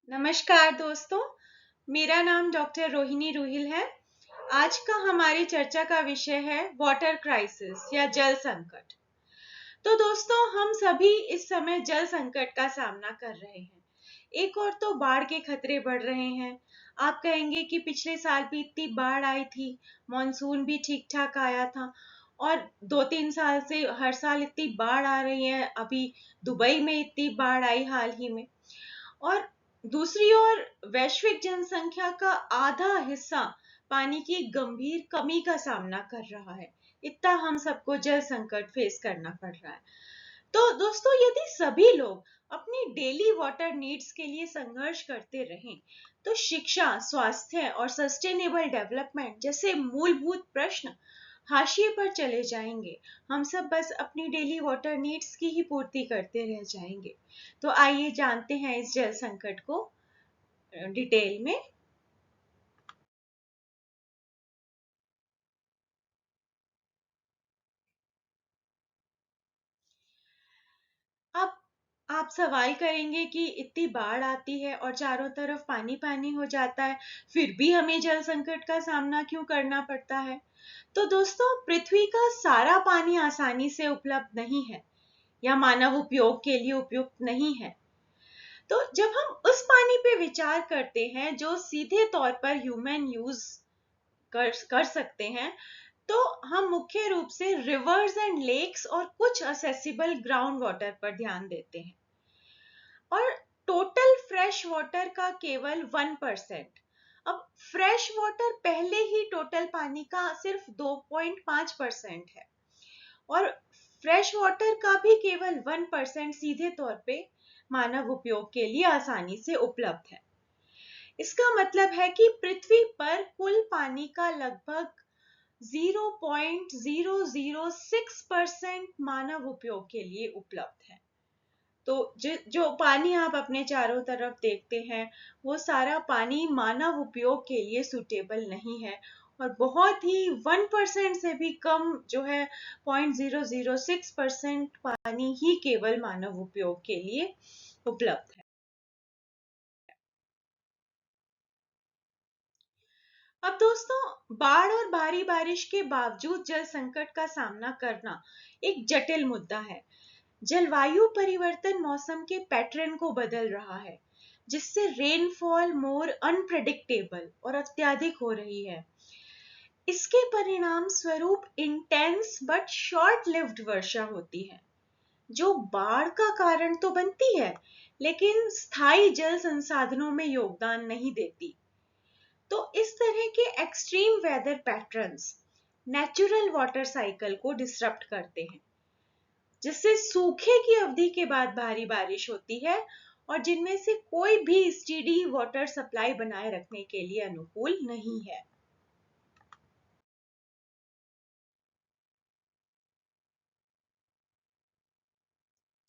नमस्कार दोस्तों, मेरा नाम डॉक्टर रोहिणी रुहिल है। आज का हमारी चर्चा का विषय है वाटर क्राइसिस या जल संकट। तो दोस्तों, हम सभी इस समय जल संकट का सामना कर रहे हैं। एक और तो बाढ़ के खतरे बढ़ रहे हैं। आप कहेंगे कि पिछले साल भी इतनी बाढ़ आई थी, मॉनसून भी ठीक ठाक आया था और 2-3 साल से हर साल इतनी बाढ़ आ रही है। अभी दुबई में इतनी बाढ़ आई हाल ही में। और दूसरी ओर वैश्विक जनसंख्या का आधा हिस्सा पानी की गंभीर कमी का सामना कर रहा है। इतना हम सबको जल संकट फेस करना पड़ रहा है। तो दोस्तों, यदि सभी लोग अपनी डेली वाटर नीड्स के लिए संघर्ष करते रहें, तो शिक्षा, स्वास्थ्य और सस्टेनेबल डेवलपमेंट जैसे मूलभूत प्रश्न हाशिए पर चले जाएंगे। हम सब बस अपनी डेली वाटर नीड्स की ही पूर्ति करते रह जाएंगे। तो आइए जानते हैं इस जल संकट को डिटेल में। अब आप सवाल करेंगे कि इतनी बाढ़ आती है और चारों तरफ पानी पानी हो जाता है, फिर भी हमें जल संकट का सामना क्यों करना पड़ता है? तो दोस्तों, पृथ्वी का सारा पानी आसानी से उपलब्ध नहीं है या मानव उपयोग के लिए उपयुक्त नहीं है। तो जब हम उस पानी पे विचार करते हैं जो सीधे तौर पर ह्यूमन यूज कर सकते हैं, तो हम मुख्य रूप से रिवर्स एंड लेक्स और कुछ असेसिबल ग्राउंड वाटर पर ध्यान देते हैं। और टोटल फ्रेश वाटर का केवल 1%। अब फ्रेश वाटर पहले ही टोटल पानी का सिर्फ 2.5% है और फ्रेश वाटर का भी केवल 1% सीधे तौर पे मानव उपयोग के लिए आसानी से उपलब्ध है। इसका मतलब है कि पृथ्वी पर कुल पानी का लगभग 0.006% मानव उपयोग के लिए उपलब्ध है। तो जो पानी आप अपने चारों तरफ देखते हैं, वो सारा पानी मानव उपयोग के लिए सुटेबल नहीं है और बहुत ही 1% से भी कम जो है 0.006% पानी ही केवल मानव उपयोग के लिए उपलब्ध है। अब दोस्तों, बाढ़ और भारी बारिश के बावजूद जल संकट का सामना करना एक जटिल मुद्दा है। जलवायु परिवर्तन मौसम के पैटर्न को बदल रहा है, जिससे रेनफॉल मोर अनप्रेडिक्टेबल और अत्यधिक हो रही है। इसके परिणाम स्वरूप इंटेंस बट शॉर्ट लिव्ड वर्षा होती है, जो बाढ़ का कारण तो बनती है, लेकिन स्थायी जल संसाधनों में योगदान नहीं देती। तो इस तरह के extreme weather patterns natural water cycle को डिसरप्ट करते हैं, जिससे सूखे की अवधि के बाद भारी बारिश होती है और जिनमें से कोई भी स्टेडी वाटर सप्लाई बनाए रखने के लिए अनुकूल नहीं है।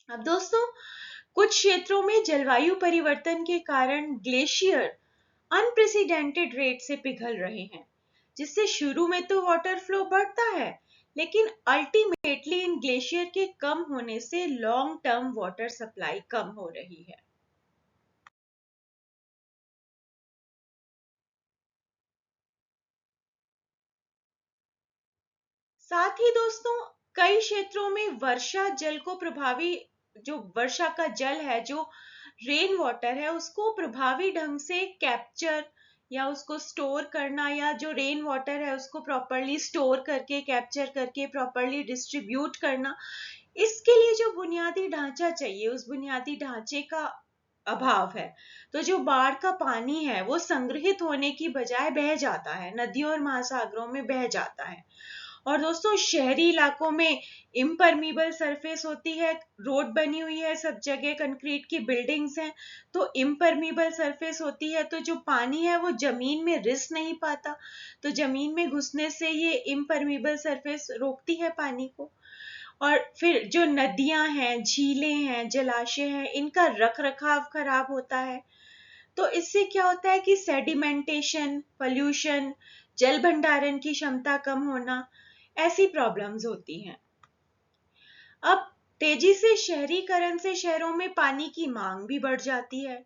अब दोस्तों, कुछ क्षेत्रों में जलवायु परिवर्तन के कारण ग्लेशियर अनप्रेसिडेंटेड रेट से पिघल रहे हैं, जिससे शुरू में तो वाटर फ्लो बढ़ता है, लेकिन अल्टीमेटली इन ग्लेशियर के कम होने से लॉन्ग टर्म वाटर सप्लाई कम हो रही है। साथ ही दोस्तों, कई क्षेत्रों में वर्षा जल को प्रभावी जो वर्षा का जल है, जो रेन वाटर है, उसको प्रभावी ढंग से कैप्चर या उसको स्टोर करना, या जो रेन वाटर है उसको प्रॉपरली स्टोर करके कैप्चर करके प्रॉपरली डिस्ट्रीब्यूट करना, इसके लिए जो बुनियादी ढांचा चाहिए, उस बुनियादी ढांचे का अभाव है। तो जो बाढ़ का पानी है वो संग्रहित होने की बजाय बह जाता है, नदियों और महासागरों में बह जाता है। और दोस्तों, शहरी इलाकों में इम्परमीबल सरफेस होती है, रोड बनी हुई है, सब जगह कंक्रीट की बिल्डिंग्स हैं, तो इम्परमीबल सरफेस होती है, तो जो पानी है वो जमीन में रिस नहीं पाता। तो जमीन में घुसने से ये इम्परमीबल सरफेस रोकती है पानी को। और फिर जो नदियां हैं, झीलें हैं, जलाशय हैं, इनका रख रखाव खराब होता है। तो इससे क्या होता है कि सेडिमेंटेशन, पॉल्यूशन, जल भंडारण की क्षमता कम होना, ऐसी प्रॉब्लम्स होती हैं। अब तेजी से शहरीकरण से शहरों में पानी की मांग भी बढ़ जाती है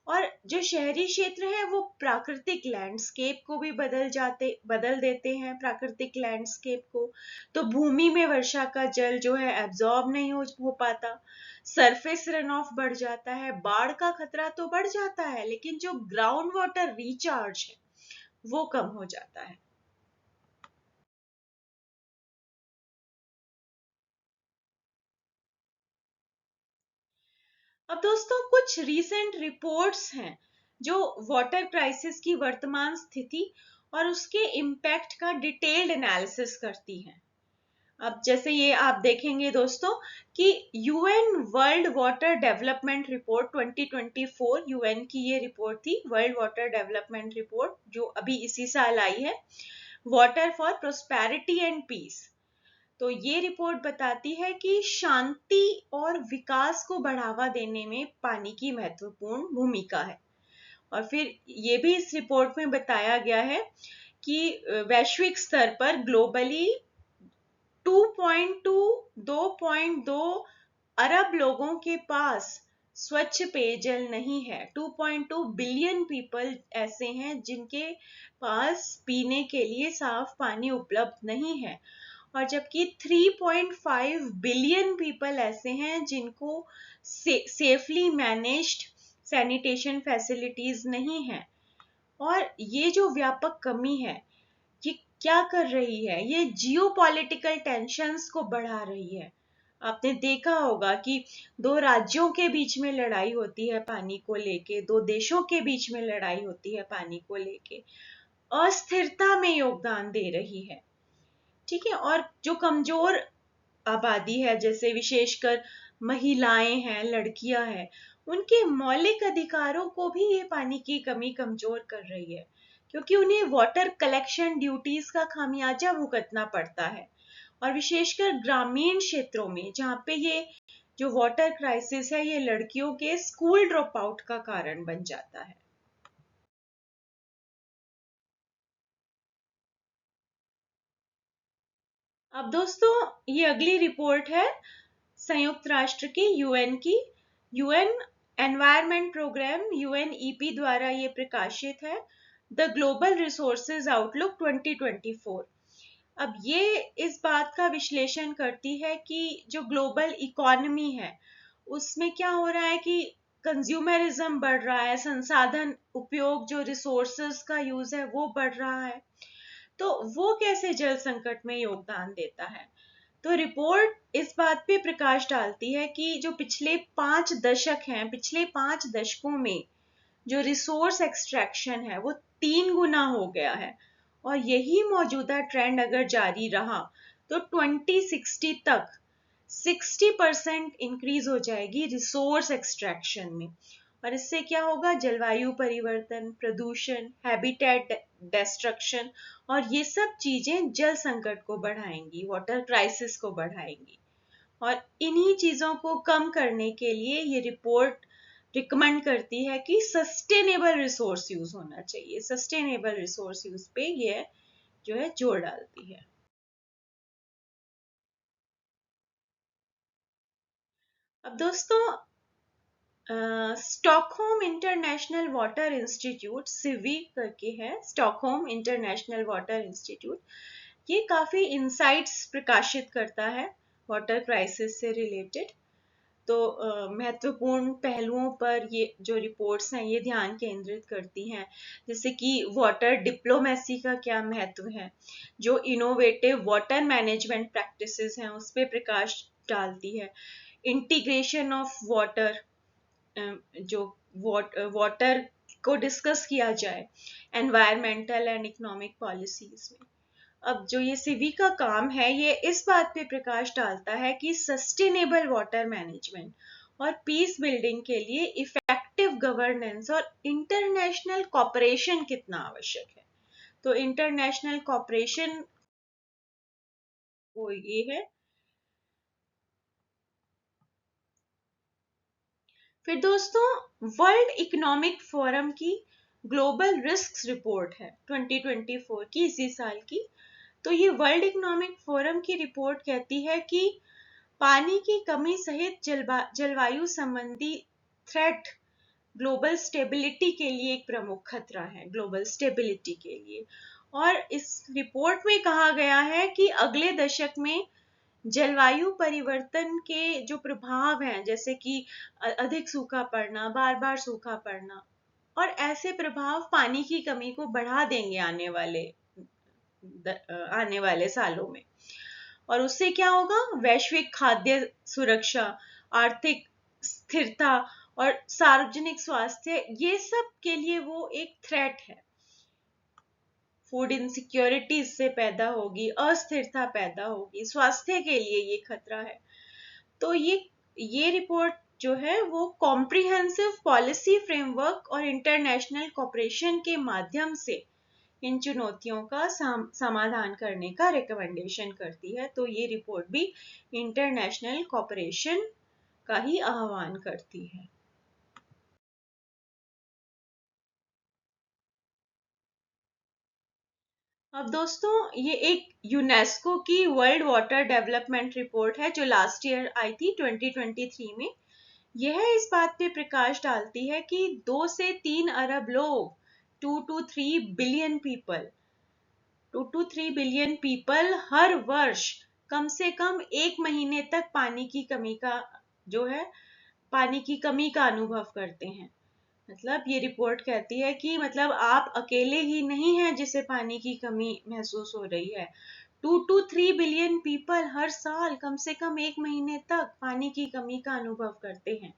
और जो शहरी क्षेत्र है वो प्राकृतिक लैंडस्केप को भी बदल देते हैं, प्राकृतिक लैंडस्केप को। तो भूमि में वर्षा का जल जो है एब्जॉर्ब नहीं हो पाता, सरफेस रन ऑफ बढ़ जाता है, बाढ़ का खतरा तो बढ़ जाता है, लेकिन जो ग्राउंड वाटर रिचार्ज है वो कम हो जाता है। अब दोस्तों कुछ रीसेंट रिपोर्ट्स हैं जो वाटर क्राइसिस की वर्तमान स्थिति और उसके इम्पैक्ट का डिटेल्ड एनालिसिस करती हैं। अब जैसे ये आप देखेंगे दोस्तों कि UN world water development report 2024, UN की ये रिपोर्ट थी, वर्ल्ड वाटर डेवलपमेंट रिपोर्ट, जो अभी इसी साल आई है, water for prosperity and peace. तो ये रिपोर्ट बताती है कि शांति और विकास को बढ़ावा देने में पानी की महत्वपूर्ण भूमिका है। और फिर ये भी इस रिपोर्ट में बताया गया है कि वैश्विक स्तर पर ग्लोबली 2.2 अरब लोगों के पास स्वच्छ पेयजल नहीं है। 2.2 बिलियन पीपल ऐसे हैं जिनके पास पीने के लिए साफ पानी उपलब्ध नहीं है, और जबकि 3.5 बिलियन पीपल ऐसे हैं जिनको सेफली मैनेज्ड सैनिटेशन फैसिलिटीज नहीं है। और ये जो व्यापक कमी है ये क्या कर रही है, ये जियो पॉलिटिकल टेंशंस को बढ़ा रही है। आपने देखा होगा कि दो राज्यों के बीच में लड़ाई होती है पानी को लेके, दो देशों के बीच में लड़ाई होती है पानी को लेके, अस्थिरता में योगदान दे रही है। ठीक है, और जो कमजोर आबादी है, जैसे विशेषकर महिलाएं हैं, लड़कियां हैं, उनके मौलिक अधिकारों को भी ये पानी की कमी कमजोर कर रही है, क्योंकि उन्हें वाटर कलेक्शन ड्यूटीज का खामियाजा भुगतना पड़ता है। और विशेषकर ग्रामीण क्षेत्रों में जहाँ पे ये जो वाटर क्राइसिस है ये लड़कियों के स्कूल ड्रॉप आउट का कारण बन जाता है। अब दोस्तों ये अगली रिपोर्ट है संयुक्त राष्ट्र की, यूएन की, यूएन एनवायरनमेंट प्रोग्राम यूएनईपी द्वारा ये प्रकाशित है, द ग्लोबल रिसोर्सेज आउटलुक 2024। अब ये इस बात का विश्लेषण करती है कि जो ग्लोबल इकोनॉमी है उसमें क्या हो रहा है कि कंज्यूमरिज्म बढ़ रहा है, संसाधन उपयोग जो रिसोर्सेज का यूज है वो बढ़ रहा है। तो वो कैसे जल संकट में योगदान देता है। तो रिपोर्ट इस बात पे प्रकाश डालती है कि जो पिछले 5 दशक हैं, पिछले 5 दशकों में जो रिसोर्स एक्सट्रैक्शन है वो 3 गुना हो गया है, और यही मौजूदा ट्रेंड अगर जारी रहा तो 2060 तक 60% इंक्रीज हो जाएगी रिसोर्स एक्सट्रैक्शन में। और इससे क्या होगा, जलवायु परिवर्तन, प्रदूषण, हैबिटेट डिस्ट्रक्शन, और ये सब चीजें जल संकट को बढ़ाएंगी, वाटर क्राइसिस को बढ़ाएंगी। और इन्हीं चीजों को कम करने के लिए ये रिपोर्ट रिकमेंड करती है कि सस्टेनेबल रिसोर्स यूज होना चाहिए। सस्टेनेबल रिसोर्स यूज पे ये जो है जोर डालती है। अब दोस्तों स्टॉकहोम इंटरनेशनल वाटर इंस्टीट्यूट, सिवी करके है, स्टॉकहोम इंटरनेशनल वाटर इंस्टीट्यूट, ये काफी इंसाइट्स प्रकाशित करता है वाटर क्राइसिस से रिलेटेड। तो महत्वपूर्ण पहलुओं पर ये जो रिपोर्ट्स हैं ये ध्यान केंद्रित करती हैं, जैसे कि वाटर डिप्लोमेसी का क्या महत्व है, जो इनोवेटिव वाटर मैनेजमेंट प्रैक्टिसेस हैं उस पर प्रकाश डालती है, इंटीग्रेशन ऑफ वाटर, जो वाटर को डिस्कस किया जाए एनवायरमेंटल एंड इकोनॉमिक पॉलिसीज में। अब जो ये सिवी का काम है ये इस बात पे प्रकाश डालता है कि सस्टेनेबल वाटर मैनेजमेंट और पीस बिल्डिंग के लिए इफेक्टिव गवर्नेंस और इंटरनेशनल कॉपरेशन कितना आवश्यक है। तो इंटरनेशनल कॉपरेशन वो ये है। फिर दोस्तों वर्ल्ड इकोनॉमिक फोरम की ग्लोबल रिस्क्स रिपोर्ट है 2024 की, इसी साल की। तो ये वर्ल्ड इकोनॉमिक फोरम की रिपोर्ट कहती है कि पानी की कमी सहित जलवायु संबंधी थ्रेट ग्लोबल स्टेबिलिटी के लिए एक प्रमुख खतरा है, ग्लोबल स्टेबिलिटी के लिए। और इस रिपोर्ट में कहा गया है कि अगले दशक में जलवायु परिवर्तन के जो प्रभाव हैं, जैसे कि अधिक सूखा पड़ना, बार बार सूखा पड़ना, और ऐसे प्रभाव पानी की कमी को बढ़ा देंगे आने वाले सालों में। और उससे क्या होगा, वैश्विक खाद्य सुरक्षा, आर्थिक स्थिरता और सार्वजनिक स्वास्थ्य, ये सब के लिए वो एक थ्रेट है। फूड इनसिक्योरिटी इससे पैदा होगी, अस्थिरता पैदा होगी, स्वास्थ्य के लिए ये खतरा है। तो ये रिपोर्ट जो है वो कॉम्प्रिहेंसिव पॉलिसी फ्रेमवर्क और इंटरनेशनल कॉपरेशन के माध्यम से इन चुनौतियों का समाधान करने का रिकमेंडेशन करती है। तो ये रिपोर्ट भी इंटरनेशनल कॉपरेशन का ही आह्वान करती है। अब दोस्तों, ये एक यूनेस्को की वर्ल्ड वाटर डेवलपमेंट रिपोर्ट है जो लास्ट ईयर आई थी 2023 में। यह इस बात पे प्रकाश डालती है कि 2 से 3 अरब लोग, 2 to 3 बिलियन पीपल हर वर्ष कम से कम 1 महीने तक पानी की कमी का अनुभव करते हैं। मतलब ये रिपोर्ट कहती है कि मतलब आप अकेले ही नहीं हैं जिसे पानी की कमी महसूस हो रही है। 2 to 3 बिलियन पीपल हर साल कम से कम 1 महीने तक पानी की कमी का अनुभव करते हैं।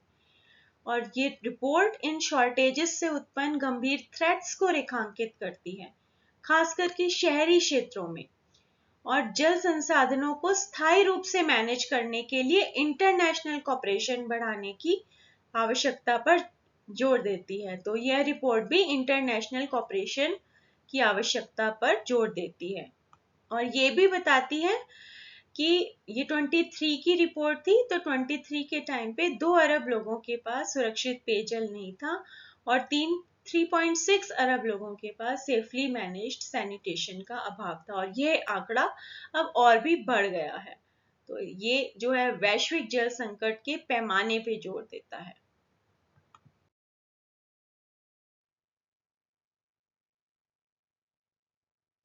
और ये रिपोर्ट इन शॉर्टेजेस से उत्पन्न गंभीर थ्रेट्स को रेखांकित करती है, खास करके शहरी क्षेत्रों में। और जल संसाधनों को स्थायी रूप से मैनेज करने के लिए इंटरनेशनल कॉपरेशन बढ़ाने की आवश्यकता पर जोर देती है। तो यह रिपोर्ट भी इंटरनेशनल कॉपरेशन की आवश्यकता पर जोर देती है। और ये भी बताती है कि ये 23 की रिपोर्ट थी, तो 23 के टाइम पे 2 अरब लोगों के पास सुरक्षित पेयजल नहीं था, और 3.6 अरब लोगों के पास सेफली मैनेज्ड सैनिटेशन का अभाव था। और ये आंकड़ा अब और भी बढ़ गया है। तो ये जो है वैश्विक जल संकट के पैमाने पे जोर देता है।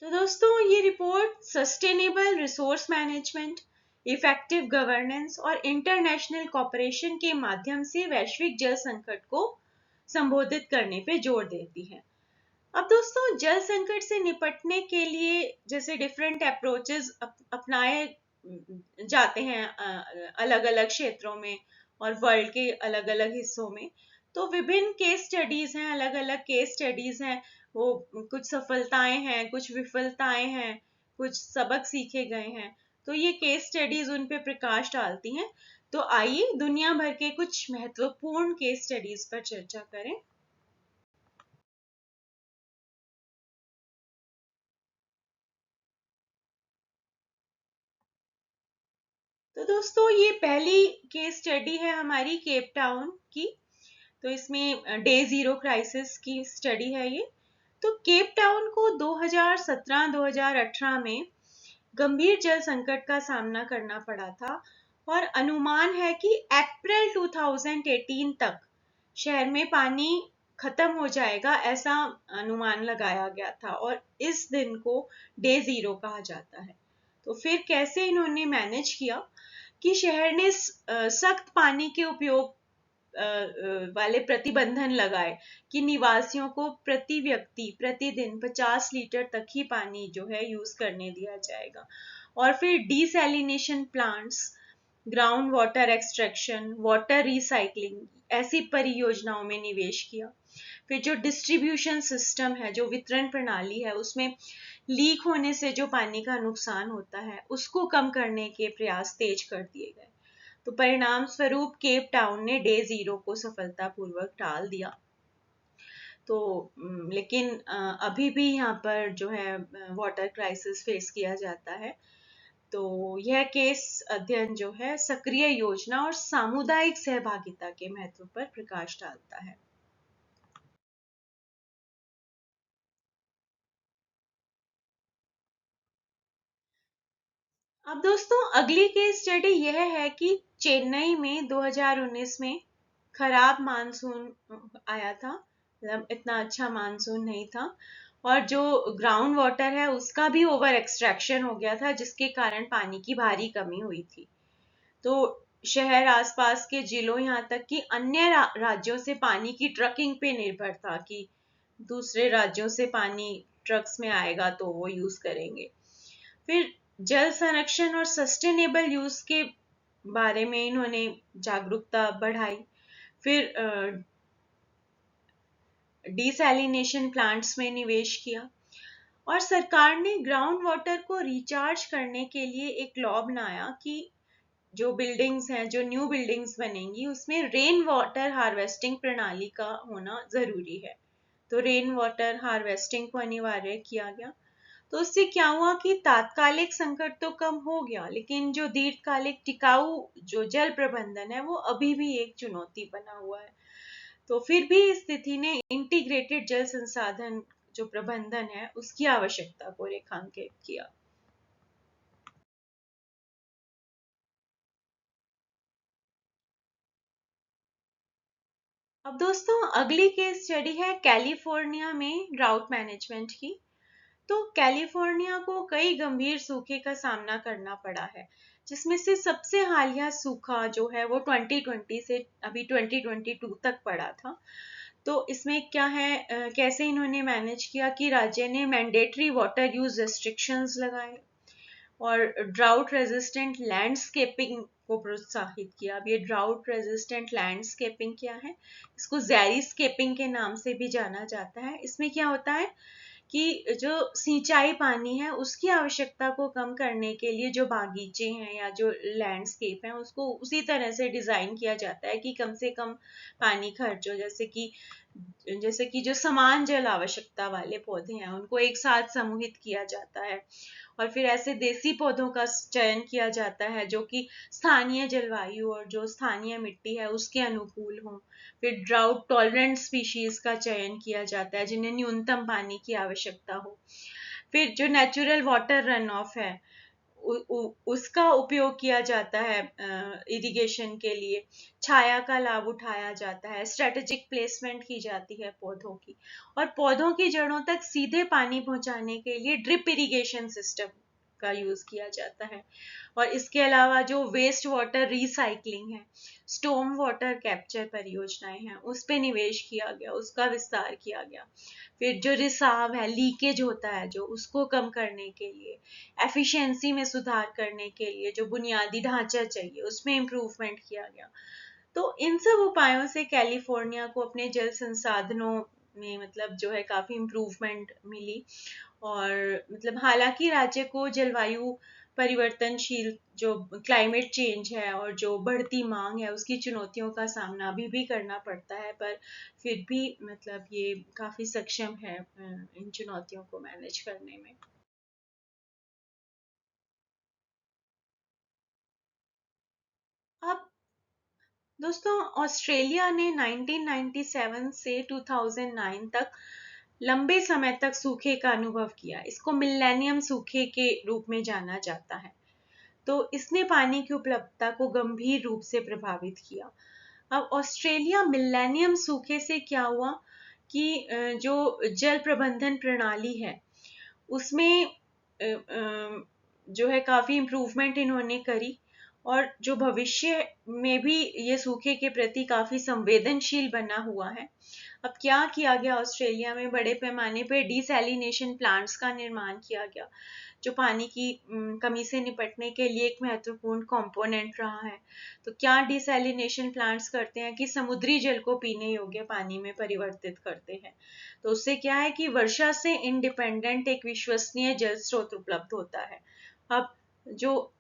तो दोस्तों, ये report sustainable resource management, effective governance और इंटरनेशनल कॉपरेशन के माध्यम से वैश्विक जल संकट को संबोधित करने पे जोर देती है। अब दोस्तों, जल संकट से निपटने के लिए जैसे डिफरेंट अप्रोचेस अपनाए जाते हैं अलग अलग क्षेत्रों में और वर्ल्ड के अलग अलग हिस्सों में। तो विभिन्न केस स्टडीज हैं, अलग अलग केस स्टडीज हैं। वो कुछ सफलताएं हैं, कुछ विफलताएं हैं, कुछ सबक सीखे गए हैं। तो ये केस स्टडीज उन पे प्रकाश डालती हैं। तो आइए दुनिया भर के कुछ महत्वपूर्ण केस स्टडीज पर चर्चा करें। तो दोस्तों, ये पहली केस स्टडी है हमारी केप टाउन की। तो इसमें डे जीरो क्राइसिस की स्टडी है ये। तो केप टाउन को 2017-2018 में गंभीर जल संकट का सामना करना पड़ा था, और अनुमान है कि अप्रैल 2018 तक शहर में पानी खत्म हो जाएगा, ऐसा अनुमान लगाया गया था। और इस दिन को डे जीरो कहा जाता है। तो फिर कैसे इन्होंने मैनेज किया कि शहर ने सख्त पानी के उपयोग वाले प्रतिबंधन लगाए कि निवासियों को प्रति व्यक्ति प्रतिदिन 50 लीटर तक ही पानी जो है यूज करने दिया जाएगा। और फिर desalination plants, ground water extraction, water recycling, ऐसी परियोजनाओं में निवेश किया। फिर जो डिस्ट्रीब्यूशन सिस्टम है, जो वितरण प्रणाली है, उसमें लीक होने से जो पानी का नुकसान होता है उसको कम करने के प्रयास तेज कर दिए गए। तो परिणाम स्वरूप केप टाउन ने डे जीरो को सफलतापूर्वक टाल दिया। तो लेकिन अभी भी यहाँ पर जो है वाटर क्राइसिस फेस किया जाता है। तो यह केस अध्ययन जो है सक्रिय योजना और सामुदायिक सहभागिता के महत्व पर प्रकाश डालता है। अब दोस्तों, अगली केस स्टडी यह है कि चेन्नई में 2019 में खराब मानसून आया था, मतलब इतना अच्छा मानसून नहीं था। और जो ग्राउंड वाटर है उसका भी ओवर एक्सट्रैक्शन हो गया था, जिसके कारण पानी की भारी कमी हुई थी। तो शहर, आसपास के जिलों, यहाँ तक कि अन्य राज्यों से पानी की ट्रकिंग पे निर्भर था कि दूसरे राज्यों से पानी ट्रक्स में आएगा तो वो यूज करेंगे। फिर जल संरक्षण और सस्टेनेबल यूज के बारे में इन्होंने जागरूकता बढ़ाई। फिर डिसैलिनेशन प्लांट्स में निवेश किया, और सरकार ने ग्राउंड वाटर को रिचार्ज करने के लिए एक लॉ बनाया कि जो बिल्डिंग्स हैं, जो न्यू बिल्डिंग्स बनेंगी, उसमें रेन वाटर हार्वेस्टिंग प्रणाली का होना जरूरी है। तो रेन वाटर हार्वेस्टिंग को अनिवार्य किया गया। तो उससे क्या हुआ कि तात्कालिक संकट तो कम हो गया, लेकिन जो दीर्घकालिक टिकाऊ जो जल प्रबंधन है वो अभी भी एक चुनौती बना हुआ है। तो फिर भी इस स्थिति ने इंटीग्रेटेड जल संसाधन जो प्रबंधन है उसकी आवश्यकता को रेखांकित किया। अब दोस्तों, अगली केस स्टडी है कैलिफोर्निया में ड्राउट मैनेजमेंट की। तो कैलिफोर्निया को कई गंभीर सूखे का सामना करना पड़ा है, जिसमें से सबसे हालिया सूखा जो है वो 2020 से अभी 2022 तक पड़ा था। तो इसमें क्या है, कैसे इन्होंने मैनेज किया कि राज्य ने मैंडेटरी वाटर यूज रेस्ट्रिक्शंस लगाए और ड्राउट रेजिस्टेंट लैंडस्केपिंग को प्रोत्साहित किया। अब ये ड्राउट रेजिस्टेंट लैंडस्केपिंग क्या है? इसको ज़ैरी स्केपिंग के नाम से भी जाना जाता है। इसमें क्या होता है कि जो सिंचाई पानी है उसकी आवश्यकता को कम करने के लिए जो बागीचे हैं या जो लैंडस्केप है उसको उसी तरह से डिजाइन किया जाता है कि कम से कम पानी खर्च हो। जैसे कि जो समान जल आवश्यकता वाले पौधे हैं उनको एक साथ समूहित किया जाता है, और फिर ऐसे देसी पौधों का चयन किया जाता है जो कि स्थानीय जलवायु और जो स्थानीय मिट्टी है उसके अनुकूल हो। फिर ड्राउट टॉलरेंट स्पीशीज का चयन किया जाता है जिन्हें न्यूनतम पानी की आवश्यकता हो। फिर जो नेचुरल वाटर रन ऑफ है उसका उपयोग किया जाता है इरिगेशन के लिए। छाया का लाभ उठाया जाता है, स्ट्रेटेजिक प्लेसमेंट की जाती है पौधों की, और पौधों की जड़ों तक सीधे पानी पहुंचाने के लिए ड्रिप इरिगेशन सिस्टम का यूज किया जाता है। और इसके अलावा जो वेस्ट वाटर रिसाइकलिंग है, स्टॉर्म वाटर कैप्चर परियोजनाएं हैं, उस पे निवेश किया गया, उसका विस्तार किया गया। फिर जो रिसाव है, लीकेज होता है जो, उसको कम करने के लिए, एफिशिएंसी में सुधार करने के लिए जो बुनियादी ढांचा चाहिए उसमें इम्प्रूवमेंट किया गया। तो इन सब उपायों से कैलिफोर्निया को अपने जल संसाधनों में मतलब जो है काफी इम्प्रूवमेंट मिली। और मतलब हालांकि राज्य को जलवायु परिवर्तनशील जो क्लाइमेट चेंज है और जो बढ़ती मांग है उसकी चुनौतियों का सामना अभी भी करना पड़ता है, पर फिर भी मतलब ये काफी सक्षम है इन चुनौतियों को मैनेज करने में। अब दोस्तों, ऑस्ट्रेलिया ने 1997 से 2009 तक लंबे समय तक सूखे का अनुभव किया। इसको मिलेनियम सूखे के रूप में जाना जाता है। तो इसने पानी की उपलब्धता को गंभीर रूप से प्रभावित किया। अब ऑस्ट्रेलिया मिलेनियम सूखे से क्या हुआ कि जो जल प्रबंधन प्रणाली है उसमें जो है काफी इम्प्रूवमेंट इन्होंने करी, और जो भविष्य में भी ये सूखे के प्रति काफी संवेदनशील बना हुआ है। अब क्या किया गया, ऑस्ट्रेलिया में बड़े पैमाने पर डिसैलिनेशन प्लांट्स का निर्माण किया गया, जो पानी की कमी से निपटने के लिए एक महत्वपूर्ण कंपोनेंट रहा है। तो क्या डिसैलिनेशन प्लांट्स करते हैं कि समुद्री जल को पीने योग्य पानी में परिवर्तित करते हैं। तो उससे क्या है कि वर्षा से इंडिपेंडेंट एक विश्वसनीय जल स्रोत उपलब्ध होता है। अब जो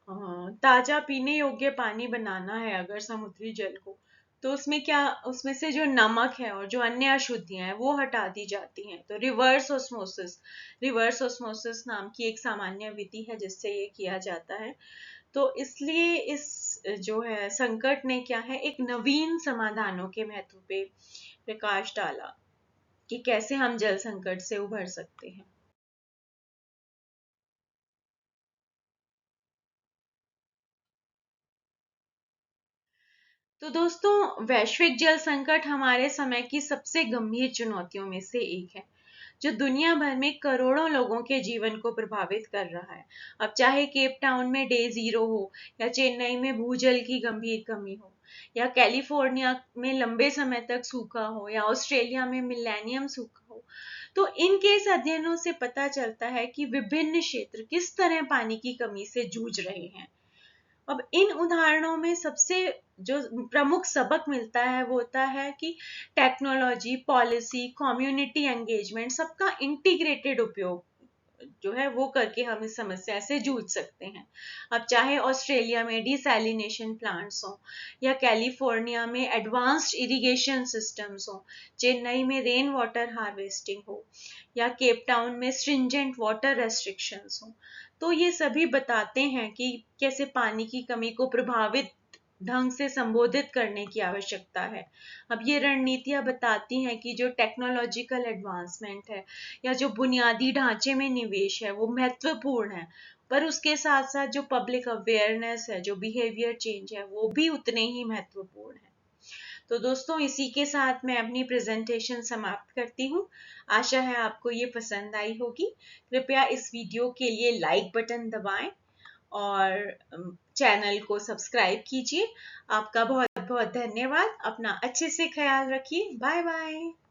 ताजा पीने योग्य पानी बनाना है अगर समुद्री जल को, तो उसमें क्या, उसमें से जो नमक है और जो अन्य अशुद्धियां हैं वो हटा दी जाती हैं। तो रिवर्स ऑस्मोसिस नाम की एक सामान्य विधि है जिससे ये किया जाता है। तो इसलिए इस जो है संकट ने क्या है, एक नवीन समाधानों के महत्व पे प्रकाश डाला कि कैसे हम जल संकट से उभर सकते हैं। तो दोस्तों, वैश्विक जल संकट हमारे समय की सबसे गंभीर चुनौतियों में से एक है, जो दुनिया भर में करोड़ों लोगों के जीवन को प्रभावित कर रहा है। अब चाहे केप टाउन में डे जीरो हो, या चेन्नई में भूजल की गंभीर कमी हो, या कैलिफोर्निया में लंबे समय तक सूखा हो, या ऑस्ट्रेलिया में मिलेनियम सूखा हो, तो इन केस अध्ययनों से पता चलता है कि विभिन्न क्षेत्र किस तरह पानी की कमी से जूझ रहे हैं। अब इन उदाहरणों में सबसे जो प्रमुख सबक मिलता है वो होता है कि टेक्नोलॉजी, पॉलिसी, कम्युनिटी एंगेजमेंट, सबका इंटीग्रेटेड उपयोग जो है वो करके हम इस समस्या से जूझ सकते हैं। अब चाहे ऑस्ट्रेलिया में डिसैलिनेशन प्लांट्स हो, या कैलिफोर्निया में एडवांस्ड इरिगेशन सिस्टम्स हो, चेन्नई में रेन वाटर हार्वेस्टिंग हो, या केप टाउन में स्ट्रिंजेंट वाटर रेस्ट्रिक्शंस हो, तो ये सभी बताते हैं कि कैसे पानी की कमी को प्रभावित ढंग से संबोधित करने की आवश्यकता है। अब ये रणनीतियां बताती हैं कि जो टेक्नोलॉजिकल एडवांसमेंट है, या जो बुनियादी ढांचे में निवेश है, वो महत्वपूर्ण है, पर उसके साथ साथ जो पब्लिक अवेयरनेस है, जो बिहेवियर चेंज है, वो भी उतने ही महत्वपूर्ण है। तो दोस्तों, इसी के साथ मैं अपनी प्रेजेंटेशन समाप्त करती हूँ। आशा है आपको ये पसंद आई होगी। कृपया इस वीडियो के लिए लाइक बटन दबाएं और चैनल को सब्सक्राइब कीजिए। आपका बहुत बहुत धन्यवाद। अपना अच्छे से ख्याल रखिए। Bye bye.